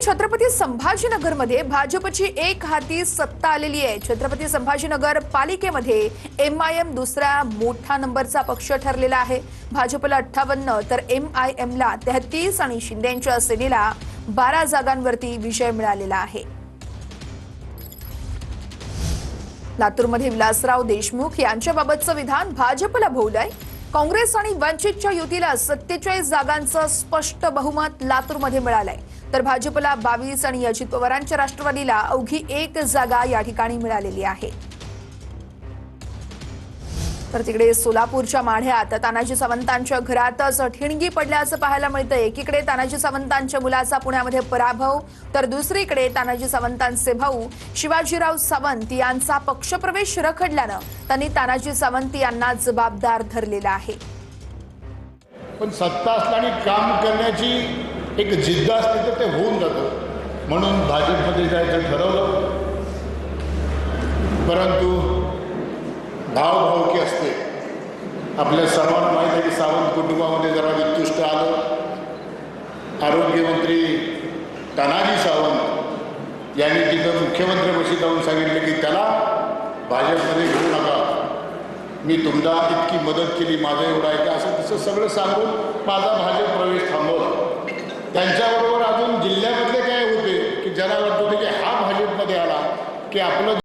छत्रपती संभाजीनगरमध्ये भाजपची एक हाती सत्ता आलेली आहे। छत्रपती संभाजीनगर पालिकेमध्ये एमआयएम दुसरा मोठा नंबरचा पक्ष ठरलेला आहे। भाजपला 58 तर एमआयएमला 33 आणि शिंदेंच्या सेनेला 12 जागांवरती विजय मिळालेला आहे। लातूरमध्ये विलासराव देशमुख यांच्याबाबतचं विधान भाजपला भोवलंय। काँग्रेस आणि वंचितच्या युतीला 47 जागांचं स्पष्ट बहुमत लातूरमध्ये मिळालंय, तर भाजपला 22 आणि अजित पवारांच्या राष्ट्रवादीला अवघी 1 जागा या ठिकाणी मिळालेली आहे। तर तिकडे सोलापूरच्या माढ्यात तानाजी सावंतांच्या घरातच ठिणगी पडल्याचं पाहायला मिळतंय। एकीकडे तानाजी सावंतांच्या मुलाचा पुण्यामध्ये पराभव, तर दुसरीकडे तानाजी सावंतांचे भाऊ शिवाजीराव सावंत यांचा पक्षप्रवेश रखडल्यानं त्यांनी तानाजी सावंत यांना जबाबदार धरलेला आहे। पण सत्ता असल्याने काम करण्याची एक जिद्द असते तर ते होऊन जातं, म्हणून भाजपमध्ये जायचं ठरवलं। परंतु भावभावकी असते। आपल्या सर्वांना माहीत आहे की सावंत कुटुंबामध्ये जरा वितुष्ट आलं। आरोग्यमंत्री तानाजी सावंत यांनी तिथं मुख्यमंत्र्यांपाशी जाऊन सांगितलं की त्याला भाजपमध्ये घेऊ नका, मी तुम्हाला इतकी मदत केली, माझं एवढं आहे का, असं तसं सगळं सांगून माझा भाजप प्रवेश थांबवला। त्यांच्याबरोबर अजून जिल्ह्यामधले काय होते की ज्याला वाटत होते की हा भाजपमध्ये आला की आपलं